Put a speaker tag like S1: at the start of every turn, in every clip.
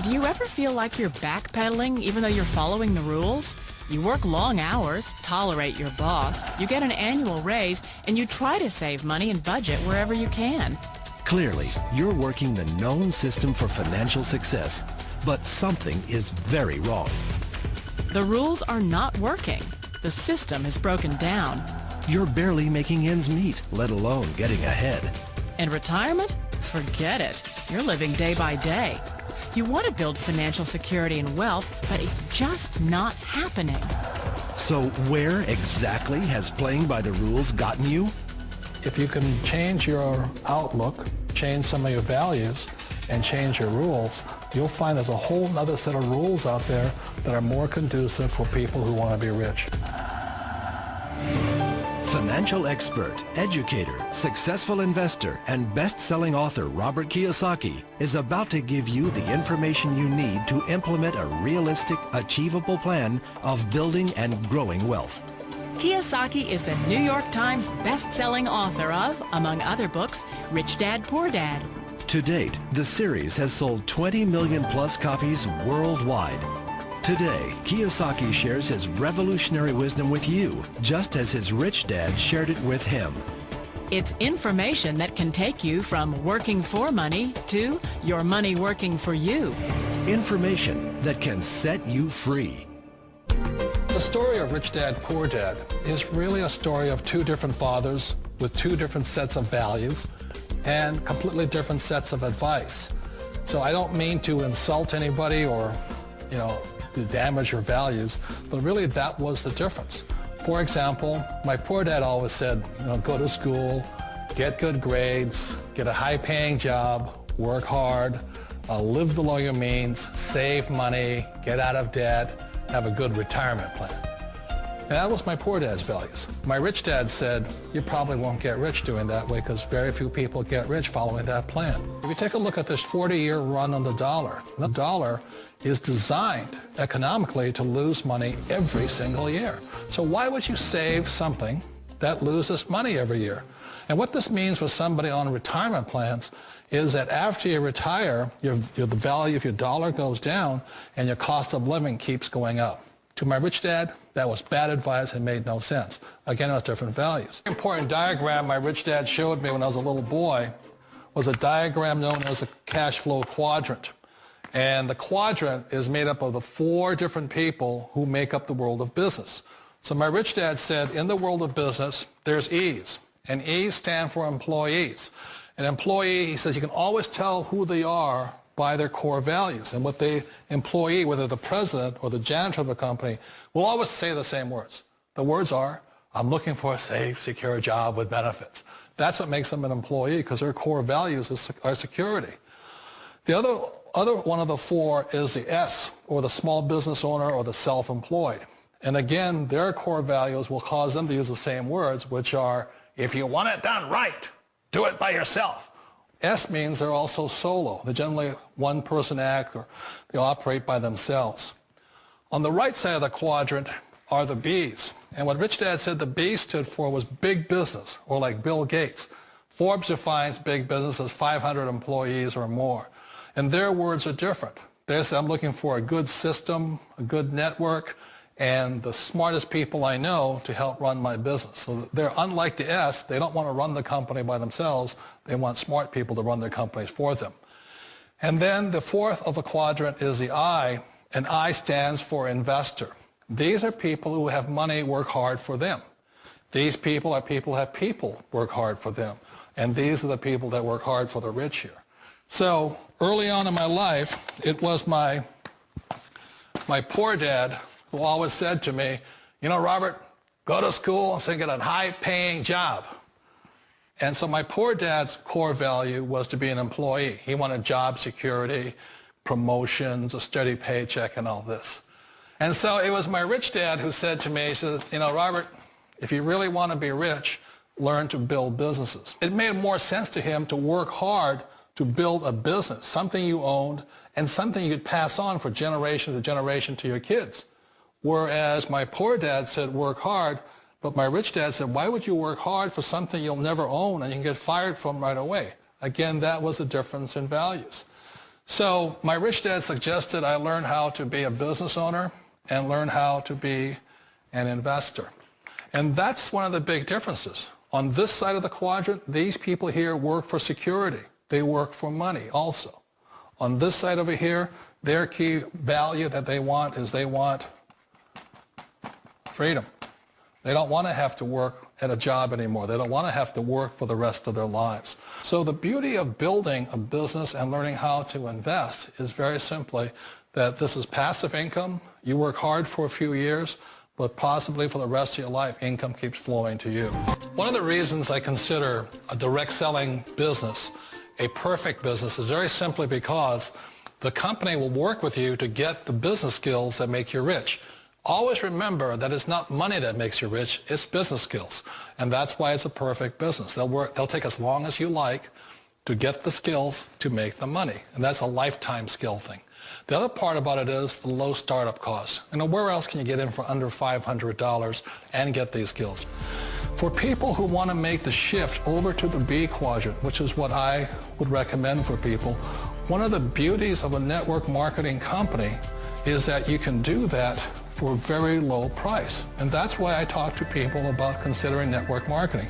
S1: Do you ever feel like you're backpedaling even though you're following the rules? You work long hours, tolerate your boss, you get an annual raise, and you try to save money and budget wherever you can.
S2: Clearly, you're working the known system for financial success, but something is very wrong.
S1: The rules are not working. The system is broken down.
S2: You're barely making ends meet, let alone getting ahead.
S1: And retirement? Forget it. You're living day by day. You want to build financial security and wealth, but it's just not happening.
S2: So where exactly has playing by the rules gotten you?
S3: If you can change your outlook, change some of your values, and change your rules, you'll find there's a whole other set of rules out there that are more conducive for people who want to be rich.
S2: Financial expert, educator, successful investor, and best-selling author Robert Kiyosaki is about to give you the information you need to implement a realistic, achievable plan of building and growing wealth.
S1: Kiyosaki is the New York Times best-selling author of, among other books, Rich Dad, Poor Dad.
S2: To date, the series has sold 20 million plus copies worldwide. Today, Kiyosaki shares his revolutionary wisdom with you, just as his rich dad shared it with him.
S1: It's information that can take you from working for money to your money working for you.
S2: Information that can set you free.
S3: The story of Rich Dad, Poor Dad is really a story of two different fathers with two different sets of values and completely different sets of advice. So I don't mean to insult anybody or, to damage your values, but really that was the difference. For example, my poor dad always said, go to school, get good grades, get a high-paying job, work hard, live below your means, save money, get out of debt, have a good retirement plan. And that was my poor dad's values. My rich dad said, you probably won't get rich doing that way because very few people get rich following that plan. If you take a look at this 40-year run on the dollar is designed economically to lose money every single year. So why would you save something that loses money every year? And what this means for somebody on retirement plans is that after you retire, the value of your dollar goes down and your cost of living keeps going up. To my rich dad, that was bad advice and made no sense. Again, it was different values. An important diagram my rich dad showed me when I was a little boy was a diagram known as a cash flow quadrant. And the quadrant is made up of the 4 different people who make up the world of business. So my rich dad said, in the world of business, there's E's. And E's stand for employees. An employee, he says, you can always tell who they are by their core values. And what the employee, whether the president or the janitor of the company, will always say the same words. The words are, I'm looking for a safe, secure job with benefits. That's what makes them an employee, because their core values are security. The other one of the 4 is the S, or the small business owner or the self-employed. And again, their core values will cause them to use the same words, which are, if you want it done right, do it by yourself. S means they're also solo. They're generally one-person act, or they operate by themselves. On the right side of the quadrant are the B's. And what Rich Dad said the B stood for was big business, or like Bill Gates. Forbes defines big business as 500 employees or more. And their words are different. They say, I'm looking for a good system, a good network, and the smartest people I know to help run my business. So they're unlike the S. They don't want to run the company by themselves. They want smart people to run their companies for them. And then the 4th of the quadrant is the I, and I stands for investor. These are people who have money work hard for them. These people are people who have people work hard for them. And these are the people that work hard for the rich here. So early on in my life, it was my poor dad who always said to me, Robert, go to school and get a high-paying job. And so my poor dad's core value was to be an employee. He wanted job security, promotions, a steady paycheck, and all this. And so it was my rich dad who said to me, he says, Robert, if you really want to be rich, learn to build businesses. It made more sense to him to work hard to build a business, something you owned, and something you could pass on for generation to generation to your kids. Whereas my poor dad said work hard, but my rich dad said, why would you work hard for something you'll never own and you can get fired from right away? Again, that was a difference in values. So my rich dad suggested I learn how to be a business owner and learn how to be an investor. And that's one of the big differences. On this side of the quadrant, these people here work for security. They work for money also. On this side over here, their key value that they want is they want freedom. They don't want to have to work at a job anymore. They don't want to have to work for the rest of their lives. So the beauty of building a business and learning how to invest is very simply that this is passive income. You work hard for a few years, but possibly for the rest of your life, income keeps flowing to you. One of the reasons I consider a direct selling business a perfect business is very simply because the company will work with you to get the business skills that make you rich. Always remember that it's not money that makes you rich, it's business skills. And that's why it's a perfect business. They'll take as long as you like to get the skills to make the money. And that's a lifetime skill thing. The other part about it is the low startup costs. You know, where else can you get in for under $500 and get these skills? For people who want to make the shift over to the B quadrant, which is what I would recommend for people, one of the beauties of a network marketing company is that you can do that for a very low price. And that's why I talk to people about considering network marketing.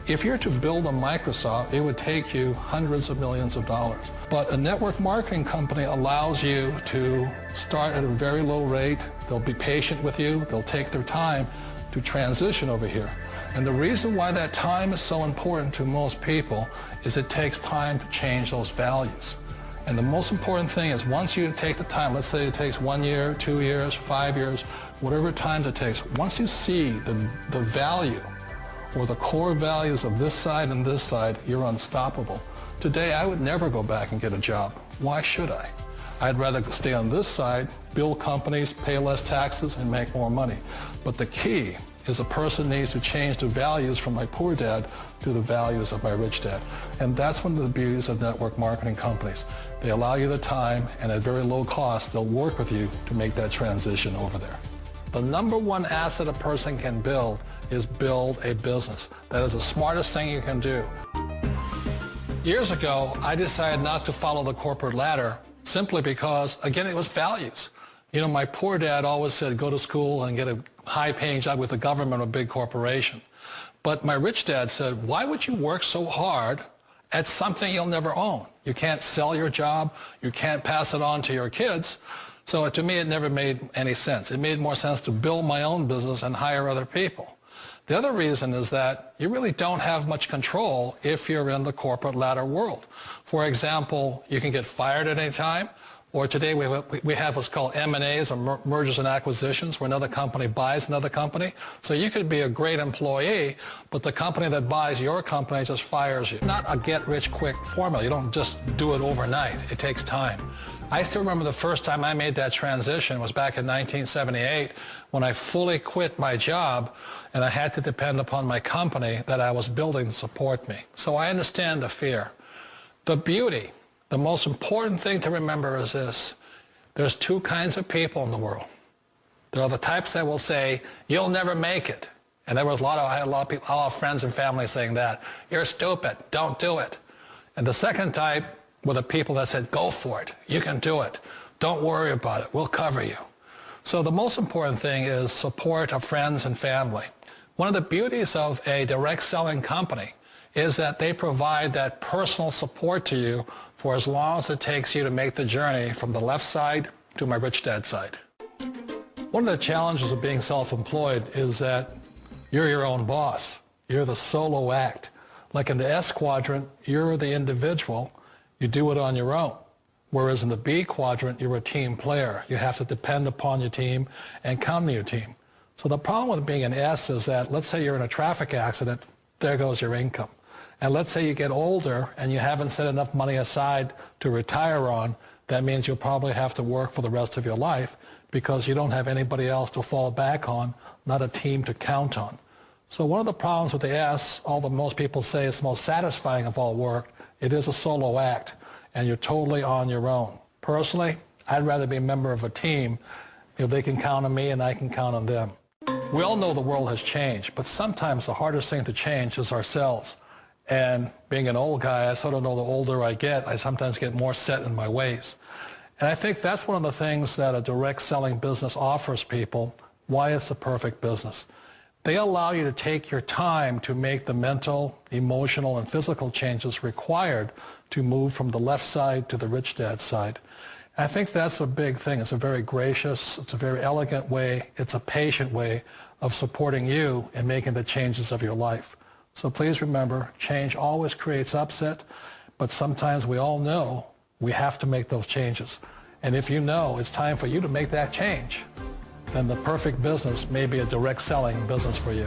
S3: If you're to build a Microsoft, it would take you hundreds of millions of dollars. But a network marketing company allows you to start at a very low rate. They'll be patient with you. They'll take their time to transition over here. And the reason why that time is so important to most people is it takes time to change those values. And the most important thing is once you take the time, let's say it takes 1 year, 2 years, 5 years, whatever time it takes, once you see the value or the core values of this side and this side, you're unstoppable. Today, I would never go back and get a job. Why should I? I'd rather stay on this side, build companies, pay less taxes, and make more money. But the key is a person needs to change the values from my poor dad to the values of my rich dad. And that's one of the beauties of network marketing companies. They allow you the time, and at very low cost, they'll work with you to make that transition over there. The number one asset a person can build is build a business. That is the smartest thing you can do. Years ago, I decided not to follow the corporate ladder simply because, again, it was values. You know, my poor dad always said, go to school and get a high-paying job with the government or a big corporation. But my rich dad said, why would you work so hard at something you'll never own? You can't sell your job. You can't pass it on to your kids. So to me, it never made any sense. It made more sense to build my own business and hire other people. The other reason is that you really don't have much control if you're in the corporate ladder world. For example, you can get fired at any time. Or today we have what's called M&As, or mergers and acquisitions, where another company buys another company. So you could be a great employee, but the company that buys your company just fires you. Not a get-rich-quick formula. You don't just do it overnight. It takes time. I still remember the first time I made that transition was back in 1978 when I fully quit my job and I had to depend upon my company that I was building to support me. So I understand the fear. The beauty. The most important thing to remember is this. There's two kinds of people in the world. There are the types that will say, you'll never make it. And I had a lot of friends and family saying that. You're stupid. Don't do it. And the second type were the people that said, go for it. You can do it. Don't worry about it. We'll cover you. So the most important thing is support of friends and family. One of the beauties of a direct selling company is that they provide that personal support to you for as long as it takes you to make the journey from the left side to my rich dad side. One of the challenges of being self-employed is that you're your own boss. You're the solo act. Like in the S quadrant, you're the individual. You do it on your own. Whereas in the B quadrant, you're a team player. You have to depend upon your team and count on your team. So the problem with being an S is that, let's say you're in a traffic accident, there goes your income. And let's say you get older and you haven't set enough money aside to retire on, that means you'll probably have to work for the rest of your life because you don't have anybody else to fall back on, not a team to count on. So one of the problems with the S, although most people say it's the most satisfying of all work, it is a solo act and you're totally on your own. Personally, I'd rather be a member of a team if they can count on me and I can count on them. We all know the world has changed, but sometimes the hardest thing to change is ourselves. And being an old guy, I sort of know the older I get, I sometimes get more set in my ways. And I think that's one of the things that a direct selling business offers people, why it's the perfect business. They allow you to take your time to make the mental, emotional, and physical changes required to move from the left side to the rich dad side. I think that's a big thing. It's a very gracious, it's a very elegant way, it's a patient way of supporting you in making the changes of your life. So please remember, change always creates upset, but sometimes we all know we have to make those changes. And if you know it's time for you to make that change, then the perfect business may be a direct selling business for you.